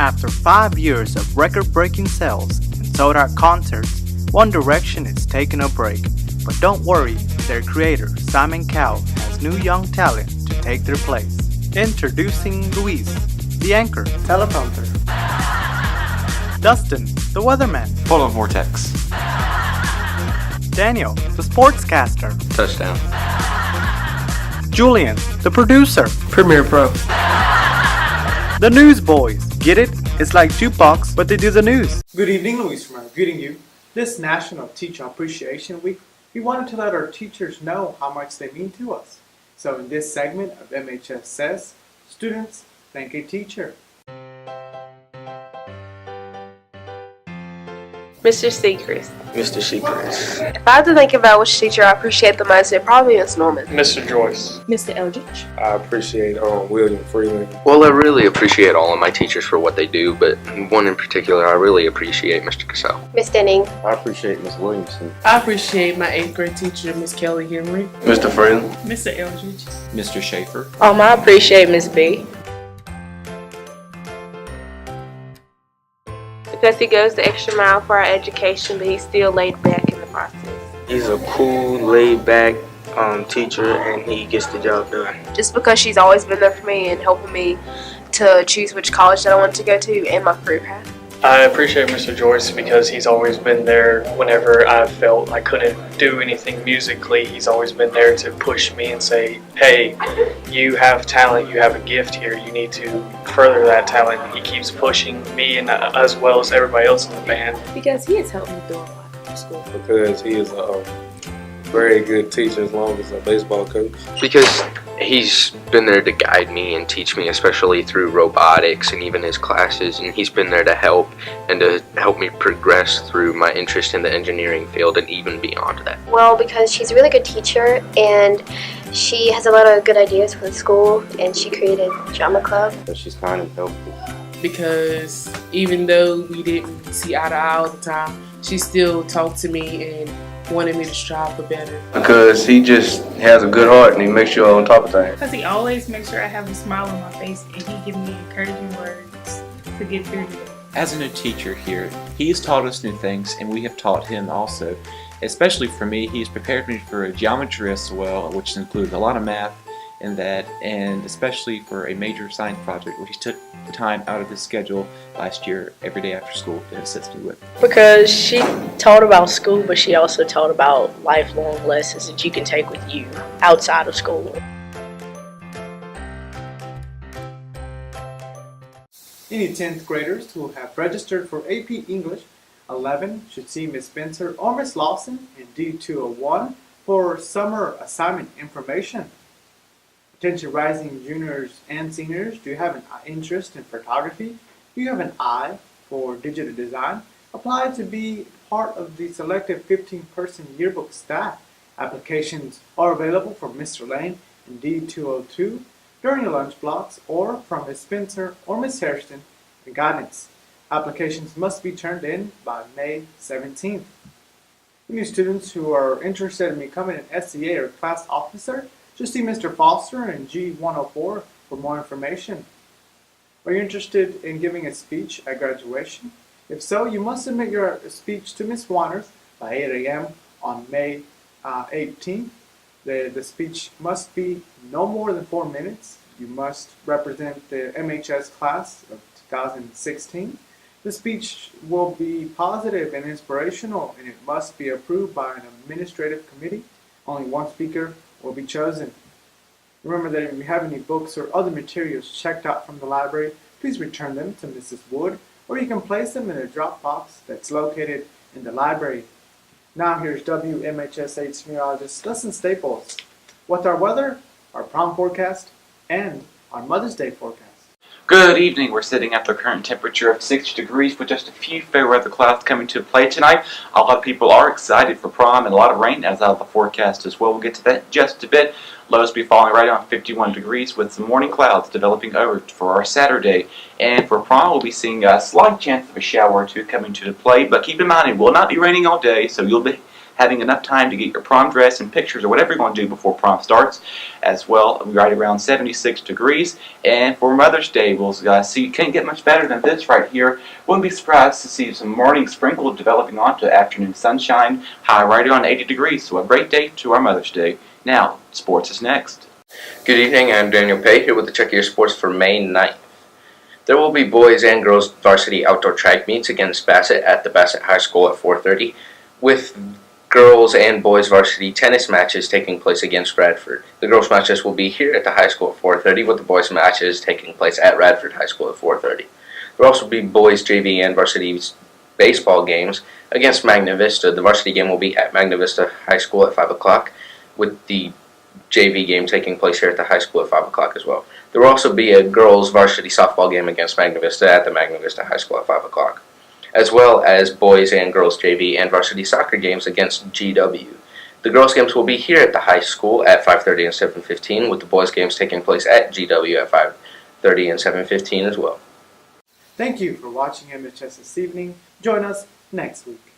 After 5 years of record-breaking sales and sold-out concerts, One Direction is taking a break. But don't worry, their creator, Simon Cowell, has new young talent to take their place. Introducing Luis, the anchor, teleprompter. Dustin, the weatherman. Polar vortex. Daniel, the sportscaster. Touchdown. Julian, the producer. Premiere Pro. The newsboys. Get it? It's like jukebox, but they do the news. Good evening, Luis Romero. Greeting you. This National Teacher Appreciation Week, we wanted to let our teachers know how much they mean to us. So in this segment of MHS Says, students, thank a teacher. Mr. Seacrest. Mr. Seacrest. If I had to think about which teacher I appreciate the most, it probably is Norman. Mr. Joyce. Mr. Eldridge. I appreciate William Freeland. Well, I really appreciate all of my teachers for what they do, but one in particular, I really appreciate Mr. Cassell. Miss Denning. I appreciate Miss Williamson. I appreciate my 8th grade teacher, Miss Kelly Henry. Mr. Freeland. Mr. Eldridge. Mr. Schaefer. I appreciate Miss B. Because he goes the extra mile for our education, but he's still laid back in the process. He's a cool, laid-back teacher, and he gets the job done. Just because she's always been there for me and helping me to choose which college that I want to go to and my career path. I appreciate Mr. Joyce because he's always been there whenever I felt I couldn't do anything musically. He's always been there to push me and say, hey, you have talent, you have a gift here, you need to further that talent. He keeps pushing me and as well as everybody else in the band. Because he has helped me through a lot in school. Because he is a very good teacher as long as a baseball coach. Because he's been there to guide me and teach me, especially through robotics and even his classes, and he's been there to help and to help me progress through my interest in the engineering field and even beyond that. Well, because she's a really good teacher and she has a lot of good ideas for the school and she created drama club. So she's kind of helpful. Because even though we didn't see eye to eye all the time, she still talked to me and wanted me to strive for better. Because he just has a good heart and he makes sure on top of things. Because he always makes sure I have a smile on my face and he gives me encouraging words to get through the day. As a new teacher here, he has taught us new things and we have taught him also. Especially for me, he's prepared me for geometry as well, which includes a lot of math in that, and especially for a major science project, which he took the time out of his schedule last year every day after school to assist me with. Because she taught about school, but she also taught about lifelong lessons that you can take with you outside of school. Any 10th graders who have registered for AP English 11 should see Miss Spencer or Miss Lawson in D201 for summer assignment information. Attention rising juniors and seniors, do you have an interest in photography? Do you have an eye for digital design? Apply to be part of the selected 15-person yearbook staff. Applications are available from Mr. Lane in D202 during your lunch blocks or from Miss Spencer or Miss Hairston in guidance. Applications must be turned in by May 17th. Any students who are interested in becoming an SCA or class officer, just see Mr. Foster in G104 for more information. Are you interested in giving a speech at graduation? If so, you must submit your speech to Ms. Wanners by 8 a.m. on May 18th. The speech must be no more than 4 minutes. You must represent the MHS class of 2016. The speech will be positive and inspirational, and it must be approved by an administrative committee. Only one speaker will be chosen. Remember that if you have any books or other materials checked out from the library, please return them to Mrs. Wood, or you can place them in a drop box that's located in the library. Now here's WMHS meteorologist Dustin Staples with our weather, our prom forecast, and our Mother's Day forecast. Good evening. We're sitting at the current temperature of 60 degrees with just a few fair weather clouds coming to play tonight. A lot of people are excited for prom and a lot of rain as out of the forecast as well. We'll get to that in just a bit. Lows be falling right on 51 degrees with some morning clouds developing over for our Saturday. And for prom, we'll be seeing a slight chance of a shower or two coming to the play. But keep in mind, it will not be raining all day, so you'll having enough time to get your prom dress and pictures or whatever you're going to do before prom starts. As well, right around 76 degrees. And for Mother's Day, we'll see, you can't get much better than this right here. Wouldn't be surprised to see some morning sprinkles developing onto afternoon sunshine, high right around 80 degrees. So a great day to our Mother's Day. Now, sports is next. Good evening, I'm Daniel Peay here with the check of your sports for May 9th. There will be boys and girls varsity outdoor track meets against Bassett at the Bassett High School at 4:30, with girls and boys varsity tennis matches taking place against Radford. The girls matches will be here at the high school at 4:30, with the boys matches taking place at Radford High School at 4:30. There will also be boys JV and varsity baseball games against Magna Vista. The varsity game will be at Magna Vista High School at 5 o'clock, with the JV game taking place here at the high school at 5 o'clock as well. There will also be a girls varsity softball game against Magna Vista at the Magna Vista High School at 5 o'clock, as well as boys and girls JV and varsity soccer games against GW. The girls games will be here at the high school at 5:30 and 7:15, with the boys games taking place at GW at 5:30 and 7:15 as well. Thank you for watching MHS this evening. Join us next week.